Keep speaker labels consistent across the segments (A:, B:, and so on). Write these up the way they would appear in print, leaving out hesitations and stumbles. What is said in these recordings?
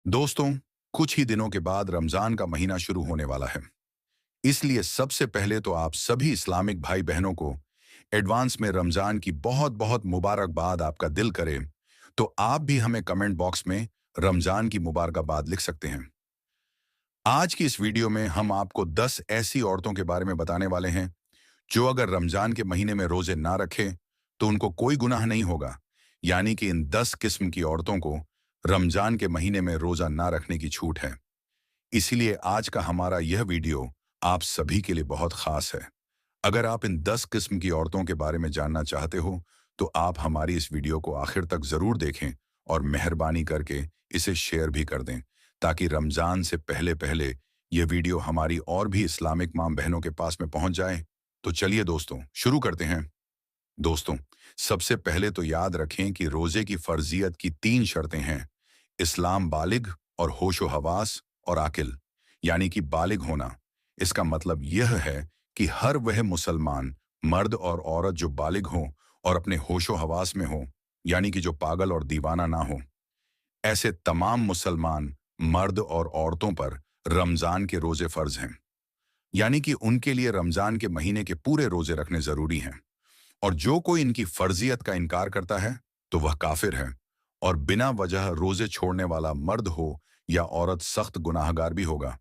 A: दोस्तों, कुछ ही दिनों के बाद रमजान का महीना शुरू होने वाला है। इसलिए सबसे पहले तो आप सभी इस्लामिक भाई बहनों को एडवांस में रमजान की बहुत बहुत मुबारकबाद। आपका दिल करे तो आप भी हमें कमेंट बॉक्स में रमजान की मुबारकबाद लिख सकते हैं। आज की इस वीडियो में हम आपको 10 ऐसी औरतों के बारे में बताने वाले हैं जो अगर रमजान के महीने में रोजे ना रखें तो उनको कोई गुनाह नहीं होगा। यानी कि इन 10 किस्म की औरतों को रमजान के महीने में रोजा ना रखने की छूट है। इसीलिए आज का हमारा यह वीडियो आप सभी के लिए बहुत खास है। अगर आप इन 10 किस्म की औरतों के बारे में जानना चाहते हो तो आप हमारी इस वीडियो को आखिर तक जरूर देखें और मेहरबानी करके इसे शेयर भी कर दें ताकि रमजान से पहले पहले यह वीडियो हमारी और भी इस्लामिक मां बहनों के पास में पहुंच जाए। तो चलिए दोस्तों, शुरू करते हैं। दोस्तों, सबसे पहले तो याद रखें कि रोजे की फर्जियत की 3 शर्तें हैं। इस्लाम बालिग और होशो हवास और आकिल, यानी कि बालिग होना। इसका मतलब यह है कि हर वह मुसलमान मर्द और औरत जो बालिग हो और अपने होशो हवास में हो, यानी कि जो पागल और दीवाना ना हो, ऐसे तमाम मुसलमान मर्द और औरतों पर रमजान के रोजे फर्ज हैं। यानी कि उनके लिए रमजान के महीने के पूरे रोजे रखने जरूरी हैं। और जो कोई इनकी फर्जियत का इनकार करता है तो वह काफिर है और बिना वजह रोजे छोड़ने वाला मर्द हो या औरत सख्त गुनाहगार भी होगा।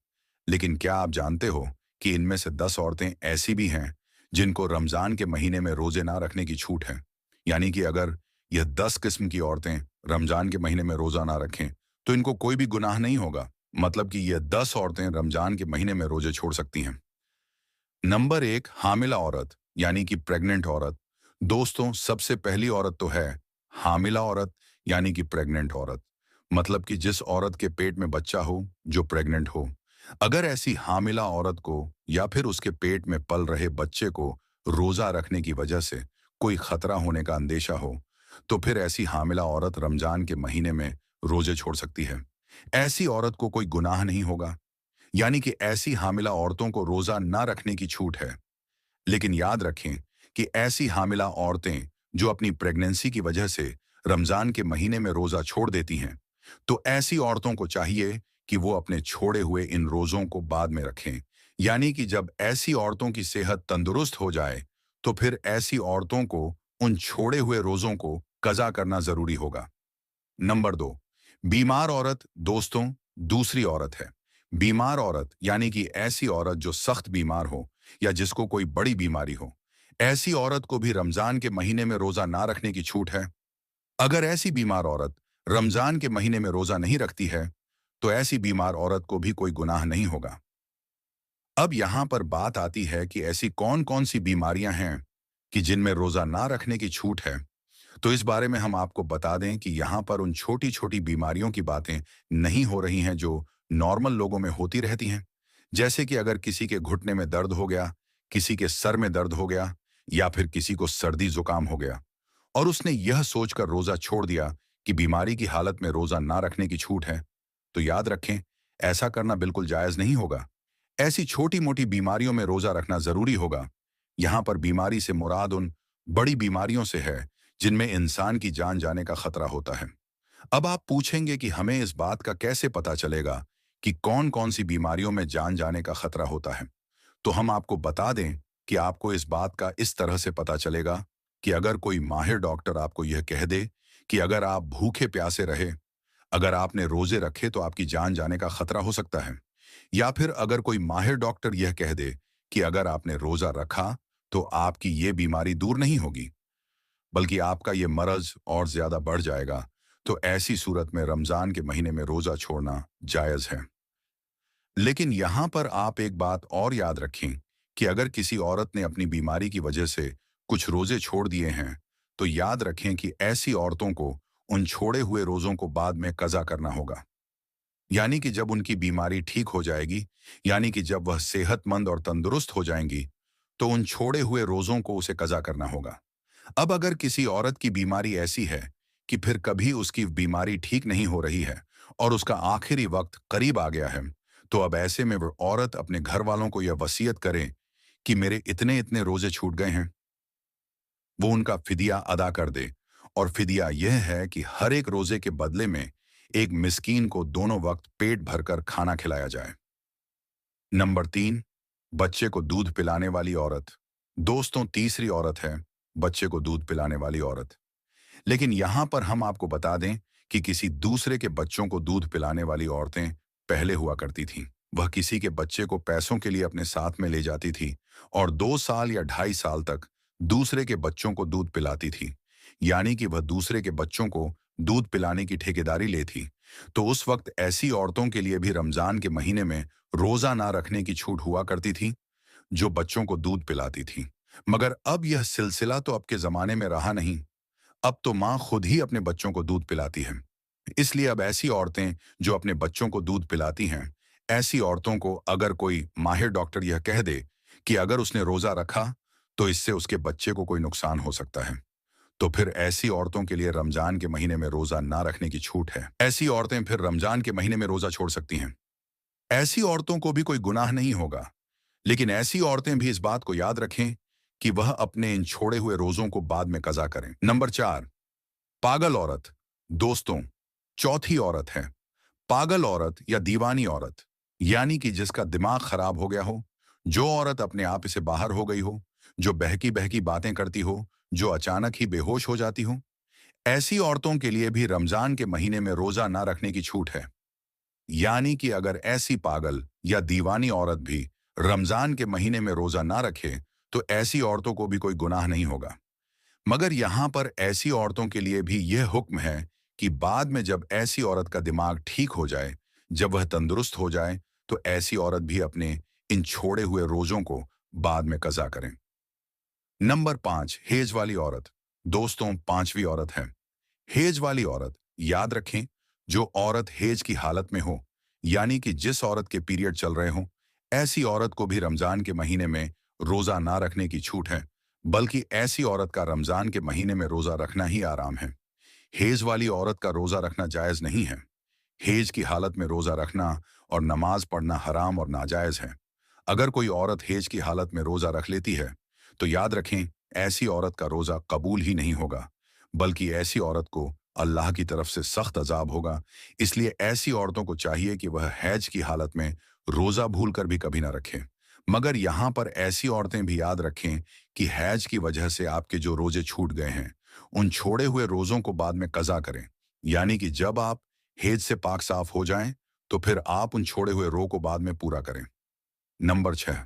A: लेकिन क्या आप जानते हो कि इनमें से 10 औरतें ऐसी भी हैं जिनको रमजान के महीने में रोजे ना रखने की छूट है। यानी कि अगर यह 10 किस्म की औरतें रमजान के महीने में रोजा ना रखें तो इनको कोई भी गुनाह नहीं होगा। मतलब कि यह 10 औरतें रमजान के महीने में रोजे छोड़ सकती हैं। नंबर 1, हामिला औरत, यानी कि प्रेग्नेंट औरत। दोस्तों, सबसे पहली औरत तो है हामिला औरत, यानी कि प्रेग्नेंट औरत। मतलब कि जिस औरत के पेट में बच्चा हो, जो प्रेग्नेंट हो। अगर ऐसी हामिला औरत को या फिर उसके पेट में पल रहे बच्चे को रोजा रखने की वजह से कोई खतरा होने का अंदेशा हो तो फिर ऐसी हामिला औरत रमजान के महीने में रोजे छोड़ सकती है। ऐसी औरत को कोई गुनाह नहीं होगा। यानी कि ऐसी हामिला औरतों को रोजा ना रखने की छूट है। लेकिन याद रखें कि ऐसी हामिला औरतें जो अपनी प्रेगनेंसी की वजह से रमजान के महीने में रोजा छोड़ देती हैं, तो ऐसी औरतों को चाहिए कि वो अपने छोड़े हुए इन रोजों को बाद में रखें। यानी कि जब ऐसी औरतों की सेहत तंदुरुस्त हो जाए तो फिर ऐसी औरतों को उन छोड़े हुए रोजों को कज़ा करना जरूरी होगा। नंबर 2, बीमार औरत। दोस्तों, दूसरी औरत है बीमार औरत, यानी कि ऐसी औरत जो सख्त बीमार हो या जिसको कोई बड़ी बीमारी हो। ऐसी औरत को भी रमजान के महीने में रोजा ना रखने की छूट है। अगर ऐसी बीमार औरत रमजान के महीने में रोजा नहीं रखती है तो ऐसी बीमार औरत को भी कोई गुनाह नहीं होगा। अब यहां पर बात आती है कि ऐसी कौन कौन सी बीमारियां हैं कि जिनमें रोजा ना रखने की छूट है। तो इस बारे में हम आपको बता दें कि यहाँ पर उन छोटी छोटी बीमारियों की बातें नहीं हो रही हैं जो नॉर्मल लोगों में होती रहती हैं। जैसे कि अगर किसी के घुटने में दर्द हो गया, किसी के सर में दर्द हो गया, या फिर किसी को सर्दी जुकाम हो गया और उसने यह सोचकर रोजा छोड़ दिया कि बीमारी की हालत में रोजा ना रखने की छूट है, तो याद रखें, ऐसा करना बिल्कुल जायज नहीं होगा। ऐसी छोटी मोटी बीमारियों में रोजा रखना जरूरी होगा। यहाँ पर बीमारी से मुराद उन बड़ी बीमारियों से है जिनमें इंसान की जान जाने का खतरा होता है। अब आप पूछेंगे कि हमें इस बात का कैसे पता चलेगा कि कौन कौन सी बीमारियों में जान जाने का खतरा होता है। तो हम आपको बता दें कि आपको इस बात का इस तरह से पता चलेगा कि अगर कोई माहिर डॉक्टर आपको यह कह दे कि अगर आप भूखे प्यासे रहे, अगर आपने रोजे रखे तो आपकी जान जाने का खतरा हो सकता है। या फिर अगर कोई माहिर डॉक्टर यह कह दे कि अगर आपने रोजा रखा तो आपकी ये बीमारी दूर नहीं होगी, बल्कि आपका ये मर्ज और ज्यादा बढ़ जाएगा, तो ऐसी सूरत में रमजान के महीने में रोजा छोड़ना जायज है। लेकिन यहां पर आप एक बात और याद रखें कि अगर किसी औरत ने अपनी बीमारी की वजह से कुछ रोजे छोड़ दिए हैं तो याद रखें कि ऐसी औरतों को उन छोड़े हुए रोजों को बाद में कज़ा करना होगा। यानी कि जब उनकी बीमारी ठीक हो जाएगी, यानी कि जब वह सेहतमंद और तंदुरुस्त हो जाएंगी, तो उन छोड़े हुए रोजों को उसे कज़ा करना होगा। अब अगर किसी औरत की बीमारी ऐसी है कि फिर कभी उसकी बीमारी ठीक नहीं हो रही है और उसका आखिरी वक्त करीब आ गया है, तो अब ऐसे में वह औरत अपने घर वालों को यह वसीयत करे कि मेरे इतने इतने रोजे छूट गए हैं, वो उनका फिदिया अदा कर दे। और फिदिया यह है कि हर एक रोजे के बदले में एक मिस्कीन को दोनों वक्त पेट भरकर खाना खिलाया जाए। नंबर 3, बच्चे को दूध पिलाने वाली औरत। दोस्तों, तीसरी औरत है बच्चे को दूध पिलाने वाली औरत। लेकिन यहां पर हम आपको बता दें कि किसी दूसरे के बच्चों को दूध पिलाने वाली औरतें पहले हुआ करती थीं। वह किसी के बच्चे को पैसों के लिए अपने साथ में ले जाती थी और 2 साल या 2.5 साल तक दूसरे के बच्चों को दूध पिलाती थी। यानी कि वह दूसरे के बच्चों को दूध पिलाने की ठेकेदारी ले थी। तो उस वक्त ऐसी औरतों के लिए भी रमजान के महीने में रोजा ना रखने की छूट हुआ करती थी, जो बच्चों को दूध पिलाती थी। मगर अब यह सिलसिला तो अब के जमाने में रहा नहीं। अब तो माँ खुद ही अपने बच्चों को दूध पिलाती है। इसलिए अब ऐसी औरतें जो अपने बच्चों को दूध पिलाती हैं, ऐसी औरतों को अगर कोई माहिर डॉक्टर यह कह दे कि अगर उसने रोजा रखा तो इससे उसके बच्चे को कोई नुकसान हो सकता है, तो फिर ऐसी औरतों के लिए रमजान के महीने में रोजा ना रखने की छूट है। ऐसी औरतें फिर रमजान के महीने में रोजा छोड़ सकती हैं। ऐसी औरतों को भी कोई गुनाह नहीं होगा। लेकिन ऐसी औरतें भी इस बात को याद रखें कि वह अपने इन छोड़े हुए रोजों को बाद में कज़ा करें। नंबर 4, पागल औरत। दोस्तों, चौथी औरत है पागल औरत या दीवानी औरत, यानी कि जिसका दिमाग खराब हो गया हो, जो औरत अपने आप से बाहर हो गई हो, जो बहकी बहकी बातें करती हो, जो अचानक ही बेहोश हो जाती हो। ऐसी औरतों के लिए भी रमजान के महीने में रोजा ना रखने की छूट है। यानी कि अगर ऐसी पागल या दीवानी औरत भी रमजान के महीने में रोजा ना रखे तो ऐसी औरतों को भी कोई गुनाह नहीं होगा। मगर यहां पर ऐसी औरतों के लिए भी यह हुक्म है कि बाद में जब ऐसी औरत का दिमाग ठीक हो जाए, जब वह तंदुरुस्त हो जाए, तो ऐसी औरत भी अपने इन छोड़े हुए रोजों को बाद में कज़ा करें। नंबर 5, हेज वाली औरत। दोस्तों, पांचवी औरत है हेज वाली औरत। याद रखें, जो औरत हेज की हालत में हो, यानी कि जिस औरत के पीरियड चल रहे हो, ऐसी औरत को भी रमजान के महीने में रोजा ना रखने की छूट है। बल्कि ऐसी औरत का रमजान के महीने में रोजा रखना ही आराम है। हेज वाली औरत का रोजा रखना जायज नहीं है। हेज की हालत में रोजा रखना और नमाज पढ़ना हराम और नाजायज है। अगर कोई औरत हेज की हालत में रोजा रख लेती है तो याद रखें, ऐसी औरत का रोजा कबूल ही नहीं होगा, बल्कि ऐसी औरत को अल्लाह की तरफ से सख्त अजाब होगा। इसलिए ऐसी औरतों को चाहिए कि वह हैज की हालत में रोजा भूल कर भी कभी ना रखें। मगर यहाँ पर ऐसी औरतें भी याद रखें कि हैज की वजह से आपके जो रोजे छूट गए हैं, उन छोड़े हुए रोजों को बाद में कज़ा करें। यानी कि जब आप हेज से पाक साफ हो जाएं, तो फिर आप उन छोड़े हुए रो को बाद में पूरा करें। नंबर 6,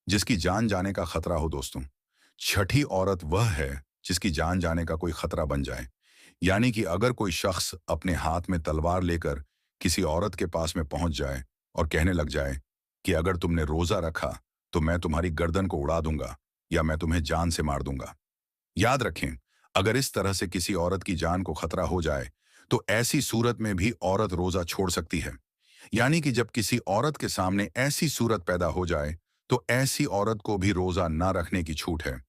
A: जिसकी जान जाने का खतरा हो। दोस्तों, छठी औरत वह है जिसकी जान जाने का कोई खतरा बन जाए। यानी कि अगर कोई शख्स अपने हाथ में तलवार लेकर किसी औरत के पास में पहुंच जाए और कहने लग जाए कि अगर तुमने रोजा रखा तो मैं तुम्हारी गर्दन को उड़ा दूंगा या मैं तुम्हें जान से मार दूंगा। याद रखें, अगर इस तरह से किसी औरत की जान को खतरा हो जाए तो ऐसी सूरत में भी औरत रोजा छोड़ सकती है। यानी कि जब किसी औरत के सामने ऐसी सूरत पैदा हो जाए तो ऐसी औरत को भी रोजा ना रखने की छूट है।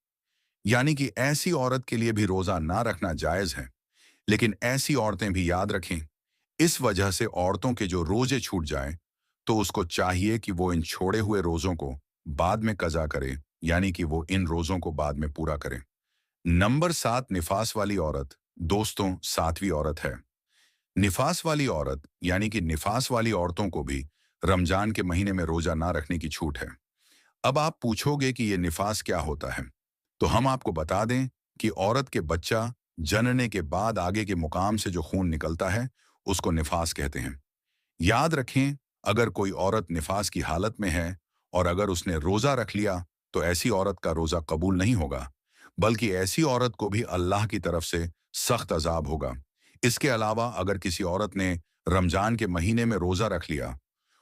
A: यानी कि ऐसी औरत के लिए भी रोजा ना रखना जायज है। लेकिन ऐसी औरतें भी याद रखें, इस वजह से औरतों के जो रोजे छूट जाएं, तो उसको चाहिए कि वो इन छोड़े हुए रोजों को बाद में कज़ा करे। यानी कि वो इन रोजों को बाद में पूरा करें। नंबर 7, निफास वाली औरत। दोस्तों, 7वीं औरत है निफास वाली औरत, यानी कि निफास वाली औरतों को भी रमजान के महीने में रोजा ना रखने की छूट है। अब आप पूछोगे कि ये निफास क्या होता है, तो हम आपको बता दें कि औरत के बच्चा जनने के बाद आगे के मुकाम से जो खून निकलता है, उसको निफास कहते हैं। याद रखें, अगर कोई औरत निफास की हालत में है और अगर उसने रोजा रख लिया तो ऐसी औरत का रोजा कबूल नहीं होगा, बल्कि ऐसी औरत को भी अल्लाह की तरफ से सख्त अजाब होगा। इसके अलावा अगर किसी औरत ने रमजान के महीने में रोजा रख लिया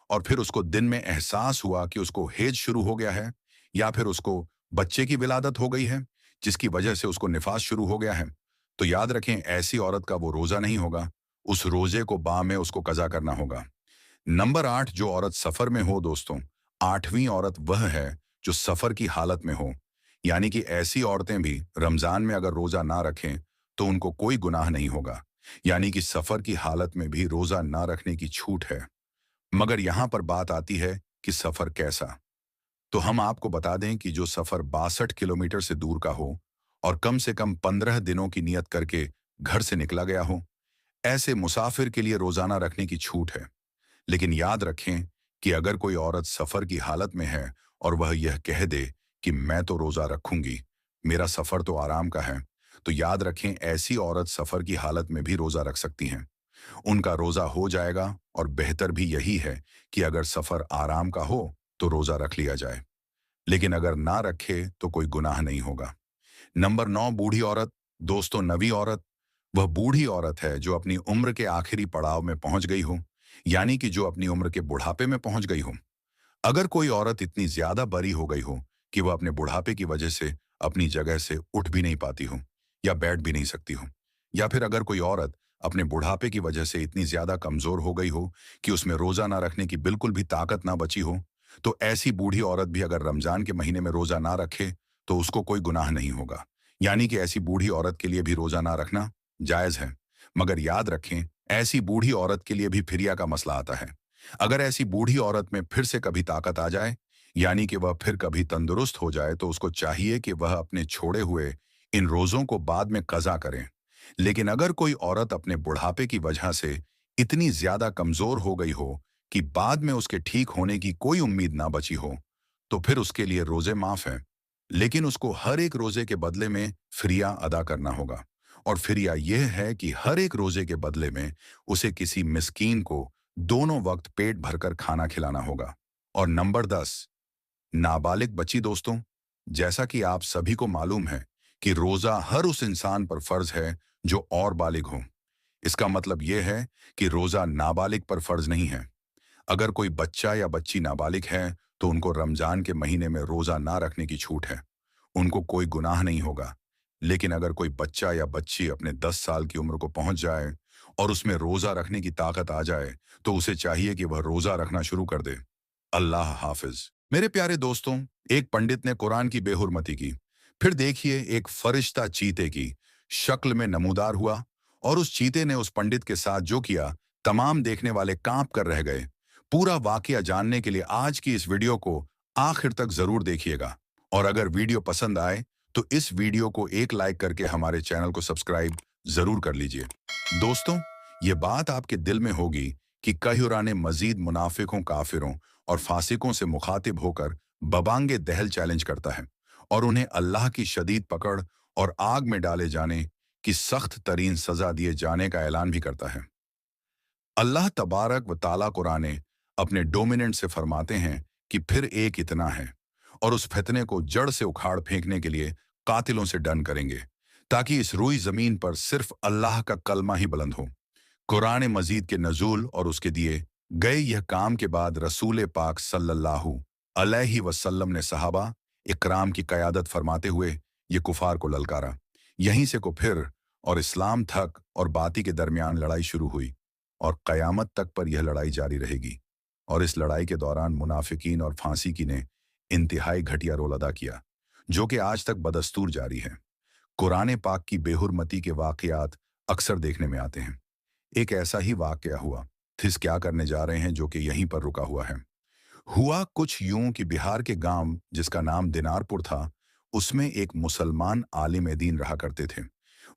A: और फिर उसको दिन में एहसास हुआ कि उसको हेज शुरू हो गया है या फिर उसको बच्चे की विलादत हो गई है, जिसकी वजह से उसको निफास शुरू हो गया है, तो याद रखें, ऐसी औरत का वो रोजा नहीं होगा। उस रोजे को बा में उसको कज़ा करना होगा। नंबर 8, जो औरत सफर में हो। दोस्तों, 8वीं औरत वह है जो सफर की हालत में हो। यानी कि ऐसी औरतें भी रमजान में अगर रोजा ना रखें तो उनको कोई गुनाह नहीं होगा। यानी कि सफर की हालत में भी रोजा ना रखने की छूट है। मगर यहां पर बात आती है कि सफर कैसा। तो हम आपको बता दें कि जो सफर 62 किलोमीटर से दूर का हो और कम से कम 15 दिनों की नियत करके घर से निकला गया हो, ऐसे मुसाफिर के लिए रोजाना रखने की छूट है। लेकिन याद रखें कि अगर कोई औरत सफर की हालत में है और वह यह कह दे कि मैं तो रोजा रखूंगी, मेरा सफर तो आराम का है, तो याद रखें ऐसी औरत सफर की हालत में भी रोजा रख सकती हैं। उनका रोजा हो जाएगा और बेहतर भी यही है कि अगर सफर आराम का हो तो रोजा रख लिया जाए। लेकिन अगर ना रखे तो कोई गुनाह नहीं होगा। नंबर 9, बूढ़ी औरत। दोस्तों, नवी औरत वह बूढ़ी औरत है जो अपनी उम्र के आखिरी पड़ाव में पहुंच गई हो, यानी कि जो अपनी उम्र के बुढ़ापे में पहुंच गई हो। अगर कोई औरत इतनी ज्यादा बड़ी हो गई हो कि वह अपने बुढ़ापे की वजह से अपनी जगह से उठ भी नहीं पाती हो या बैठ भी नहीं सकती हो, या फिर अगर कोई औरत अपने बुढ़ापे की वजह से इतनी ज्यादा कमजोर हो गई हो कि उसमें रोजा ना रखने की बिल्कुल भी ताकत ना बची हो, तो ऐसी बूढ़ी औरत भी अगर रमजान के महीने में रोजा ना रखे तो उसको कोई गुनाह नहीं होगा। यानी कि ऐसी बूढ़ी औरत के लिए भी रोजा ना रखना जायज है। मगर याद रखें, ऐसी बूढ़ी औरत के लिए भी फिरिया का मसला आता है। अगर ऐसी बूढ़ी औरत में फिर से कभी ताकत आ जाए, यानी कि वह फिर कभी तंदुरुस्त हो जाए, तो उसको चाहिए कि वह अपने छोड़े हुए इन रोजों को बाद में कज़ा करें। लेकिन अगर कोई औरत अपने बुढ़ापे की वजह से इतनी ज्यादा कमजोर हो गई हो कि बाद में उसके ठीक होने की कोई उम्मीद ना बची हो, तो फिर उसके लिए रोजे माफ हैं। लेकिन उसको हर एक रोजे के बदले में फिरिया अदा करना होगा। और फिरिया यह है कि हर एक रोजे के बदले में उसे किसी मिस्कीन को दोनों वक्त पेट भरकर खाना खिलाना होगा। और नंबर 10, नाबालिग बच्ची। दोस्तों, जैसा कि आप सभी को मालूम है कि रोजा हर उस इंसान पर फर्ज है जो और बालिग हो। इसका मतलब यह है कि रोजा नाबालिग पर फर्ज नहीं है। अगर कोई बच्चा या बच्ची नाबालिग है तो उनको रमजान के महीने में रोजा ना रखने की छूट है। उनको कोई गुनाह नहीं होगा। लेकिन अगर कोई बच्चा या बच्ची अपने 10 साल की उम्र को पहुंच जाए और उसमें रोजा रखने की ताकत आ जाए, तो उसे चाहिए कि वह रोजा रखना शुरू कर दे। अल्लाह हाफिज। मेरे प्यारे दोस्तों, एक पंडित ने कुरान की बेहुरमती की। फिर देखिए, एक फरिश्ता चीते की शक्ल में नमूदार हुआ और उस चीते ने उस पंडित के साथ जो किया, तमाम देखने वाले कांप कर रह गए। पूरा वाकया जानने के लिए आज की इस वीडियो को आखिर तक जरूर देखिएगा। और अगर वीडियो पसंद आए तो इस वीडियो को एक लाइक करके हमारे चैनल को सब्सक्राइब जरूर कर लीजिए। दोस्तों, ये बात आपके दिल में होगी कि कहुरा ने मजीद मुनाफिकों, काफिरों और फासिकों से मुखातिब होकर बबांगे दहल चैलेंज करता है और उन्हें अल्लाह की शदीद पकड़ और आग में डाले जाने की सख्त तरीन सजा दिए जाने का ऐलान भी करता है। अल्लाह तबारक व ताला कुरान में अपने डोमिनेंट से फरमाते हैं कि फिर एक इतना है, और उस फितने को जड़ से उखाड़ फेंकने के लिए कातिलों से डन करेंगे, ताकि इस रूई जमीन पर सिर्फ अल्लाह का कलमा ही बुलंद हो। कुरान मजीद के नजूल और उसके दिए गए यह काम के बाद रसूल पाक सल्लल्लाहु अलैहि वसल्लम ने सहाबा इकराम की क़यादत फरमाते हुए ये कुफार को ललकारा। यहीं से को फिर और इस्लाम थक और बाती के दरमियान लड़ाई शुरू हुई और क़यामत तक पर यह लड़ाई जारी रहेगी। और इस लड़ाई के दौरान मुनाफिकीन और फांसीकी ने इंतहाई घटिया रोल अदा किया, जो कि आज तक बदस्तूर जारी है। कुरान पाक की बेहुरमती के वाक़यात अक्सर देखने में आते हैं। एक ऐसा ही वाक़या हुआ। थिस क्या करने जा रहे हैं जो कि यहीं पर रुका हुआ है। हुआ कुछ यूं कि बिहार के गांव जिसका नाम दिनारपुर था, उसमें एक मुसलमान आलिम दीन रहा करते थे।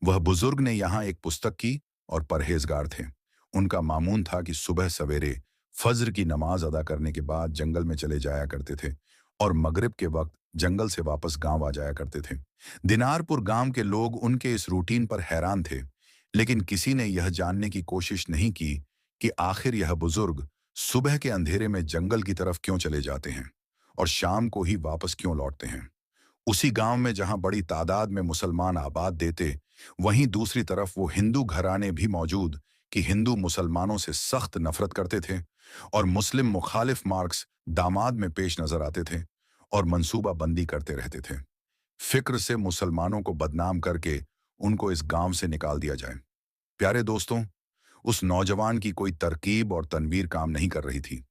A: वह बुजुर्ग ने यहाँ एक पुस्तक की और परहेजगार थे। उनका मामून था कि सुबह सवेरे फज्र की नमाज अदा करने के बाद जंगल में चले जाया करते थे और मगरिब के वक्त जंगल से वापस गांव आ जाया करते थे। दिनारपुर गांव के लोग उनके इस रूटीन पर हैरान थे, लेकिन किसी ने यह जानने की कोशिश नहीं की कि आखिर यह बुजुर्ग सुबह के अंधेरे में जंगल की तरफ क्यों चले जाते हैं और शाम को ही वापस क्यों लौटते हैं। उसी गांव में जहां बड़ी तादाद में मुसलमान आबाद देते, वहीं दूसरी तरफ वो हिंदू घराने भी मौजूद कि हिंदू मुसलमानों से सख्त नफरत करते थे और मुस्लिम मुखालिफ मार्क्स दामाद में पेश नजर आते थे और मंसूबा बंदी करते रहते थे, फिक्र से मुसलमानों को बदनाम करके उनको इस गांव से निकाल दिया जाए। प्यारे दोस्तों, उस नौजवान की कोई तरकीब और तनवीर काम नहीं कर रही थी।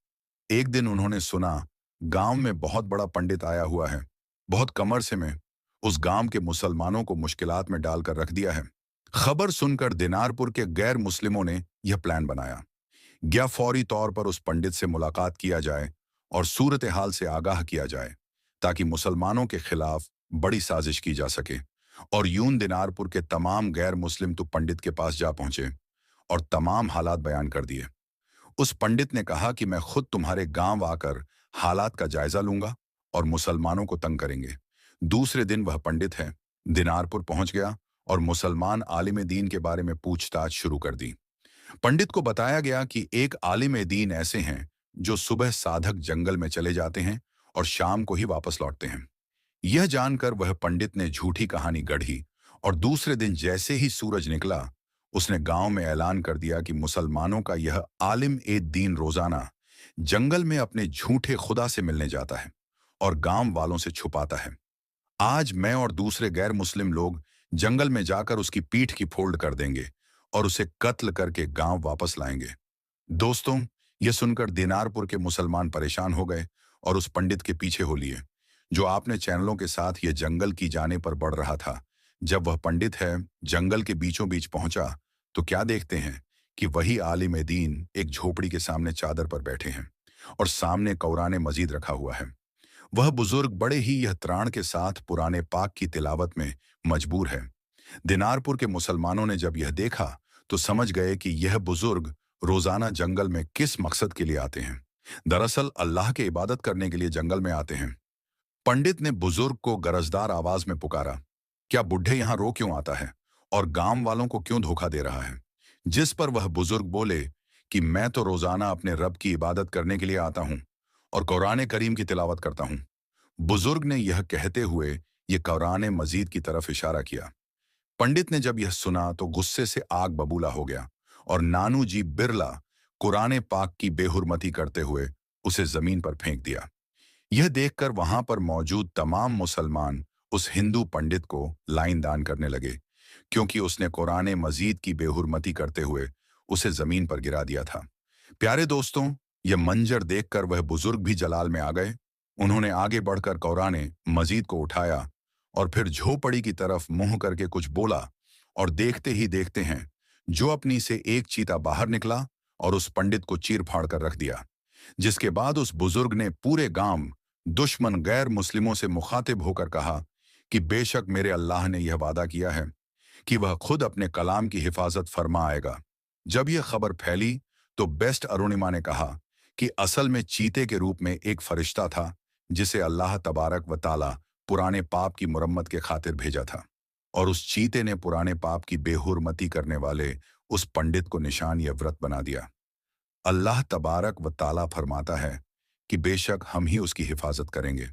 A: एक दिन उन्होंने सुना गांव में बहुत बड़ा पंडित आया हुआ है, बहुत कमर से में उस गांव के मुसलमानों को मुश्किलात में डालकर रख दिया है। खबर सुनकर दिनारपुर के गैर मुस्लिमों ने यह प्लान बनाया। क्या फौरी तौर पर उस पंडित से मुलाकात किया जाए और सूरत हाल से आगाह किया जाए, ताकि मुसलमानों के खिलाफ बड़ी साजिश की जा सके। और यूं दिनारपुर के तमाम गैर मुस्लिम तो पंडित के पास जा पहुंचे और तमाम हालात बयान कर दिए। उस पंडित ने कहा कि मैं खुद तुम्हारे गांव आकर हालात का जायजा लूंगा और मुसलमानों को तंग करेंगे। दूसरे दिन वह पंडित है दिनारपुर पहुंच गया और मुसलमान आलिम दीन के बारे में पूछताछ शुरू कर दी। पंडित को बताया गया कि एक आलिम दीन ऐसे हैं जो सुबह साधक जंगल में चले जाते हैं और शाम को ही वापस लौटते हैं। यह जानकर वह पंडित ने झूठी कहानी गढ़ी और दूसरे दिन जैसे ही सूरज निकला, उसने गांव में ऐलान कर दिया कि मुसलमानों का यह आलिम ए दीन रोजाना जंगल में अपने झूठे खुदा से मिलने जाता है और गांव वालों से छुपाता है। आज मैं और दूसरे गैर मुस्लिम लोग जंगल में जाकर उसकी पीठ की फोल्ड कर देंगे और उसे कत्ल करके गांव वापस लाएंगे। दोस्तों, यह सुनकर दिनारपुर के मुसलमान परेशान हो गए और उस पंडित के पीछे हो लिए जो आपने चैनलों के साथ यह जंगल की जाने पर बढ़ रहा था। जब वह पंडित है जंगल के बीचों बीच पहुंचा तो क्या देखते हैं कि वही आलिम दीन एक झोपड़ी के सामने चादर पर बैठे हैं और सामने कुरान मजीद रखा हुआ है। वह बुजुर्ग बड़े ही यह त्राण के साथ पुराने पाक की तिलावत में मजबूर है। दिनारपुर के मुसलमानों ने जब यह देखा तो समझ गए कि यह बुजुर्ग रोजाना जंगल में किस मकसद के लिए आते हैं। दरअसल अल्लाह के इबादत करने के लिए जंगल में आते हैं। पंडित ने बुजुर्ग को गरजदार आवाज में पुकारा, क्या बुढ़े यहां रो क्यों आता है और गांव वालों को क्यों धोखा दे रहा है? जिस पर वह बुजुर्ग बोले कि मैं तो रोजाना अपने रब की इबादत करने के लिए आता हूं और कुरान करीम की तिलावत करता हूं। बुजुर्ग ने यह कहते हुए ये कुरान मजीद की तरफ इशारा किया। पंडित ने जब यह सुना तो गुस्से से आग बबूला हो गया और नानू जी बिरला कुरान पाक की बेहुरमती करते हुए उसे जमीन पर फेंक दिया। यह देखकर वहां पर मौजूद तमाम मुसलमान उस हिंदू पंडित को लाइन दान करने लगे क्योंकि उसने कुरान मजीद की बेहुरमती करते हुए उसे जमीन पर गिरा दिया था। प्यारे दोस्तों, यह मंजर देखकर वह बुजुर्ग भी जलाल में आ गए। उन्होंने आगे बढ़कर कुरान मजीद को उठाया और फिर झोपड़ी की तरफ मुंह करके कुछ बोला और देखते ही देखते हैं जो अपनी से एक चीता बाहर निकला और उस पंडित को चीर फाड़ कर रख दिया। जिसके बाद उस बुजुर्ग ने पूरे गांव दुश्मन गैर मुस्लिमों से मुखातिब होकर कहा कि बेशक मेरे अल्लाह ने यह वादा किया है कि वह खुद अपने कलाम की हिफाजत फरमा आएगा। जब यह खबर फैली तो बेस्ट अरुणिमा ने कहा कि असल में चीते के रूप में एक फरिश्ता था जिसे अल्लाह तबारक व ताला पुराने पाप की मुरम्मत के खातिर भेजा था और उस चीते ने पुराने पाप की बेहुरमती करने वाले उस पंडित को निशान या व्रत बना दिया। अल्लाह तबारक व ताला फरमाता है कि बेशक हम ही उसकी हिफाजत करेंगे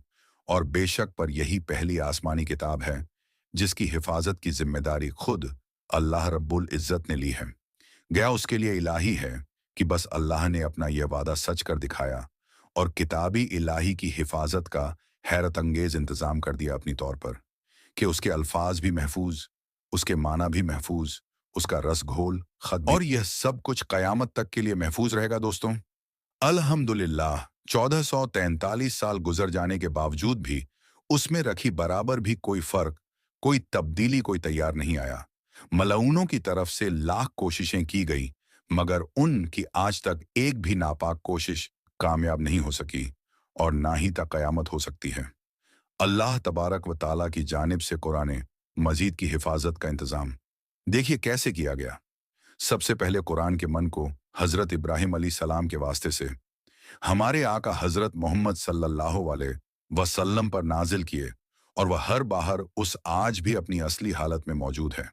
A: और बेशक पर यही पहली आसमानी किताब है जिसकी हिफाजत की जिम्मेदारी खुद अल्लाह रब्बुल इज्जत ने ली है। गया उसके लिए इलाही है कि बस अल्लाह ने अपना यह वादा सच कर दिखाया और किताबी इलाही की हिफाजत का हैरत अंगेज इंतजाम कर दिया अपनी तौर पर कि उसके अल्फाज भी महफूज, उसके माना भी महफूज, उसका रस घोल खत भी, और यह सब कुछ कयामत तक के लिए महफूज रहेगा। दोस्तों, अल्हम्दुलिल्लाह 1443 साल गुजर जाने के बावजूद भी उसमें रखी बराबर भी कोई फर्क, कोई तब्दीली कोई तैयार नहीं आया। मलऊनों की तरफ से लाख कोशिशें की गई मगर उनकी आज तक एक भी नापाक कोशिश कामयाब नहीं हो सकी और ना ही तक कयामत हो सकती है। अल्लाह तबारक व ताला की जानिब से कुरान मजीद की हिफाजत का इंतजाम देखिए कैसे किया गया। सबसे पहले कुरान के मन को हजरत इब्राहिम अलैहि सलाम के वास्ते से हमारे आका हजरत मोहम्मद सल्लल्लाहु अलैहि वसल्लम पर नाजिल किए और वह हर बाहर उस आज भी अपनी असली हालत में मौजूद है।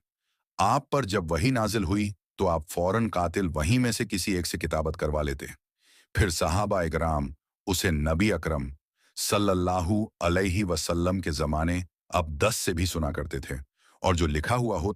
A: आप पर जब वही नाजिल हुई तो आप फौरन कातिल वहीं में से किसी एक से किताबत करवा लेते। फिर सहाबा इकराम उसे नबी अकरम सल्लल्लाहु अलैहि वसल्लम के जमाने अब 10 से भी सुना करते थे और जो लिखा हुआ हो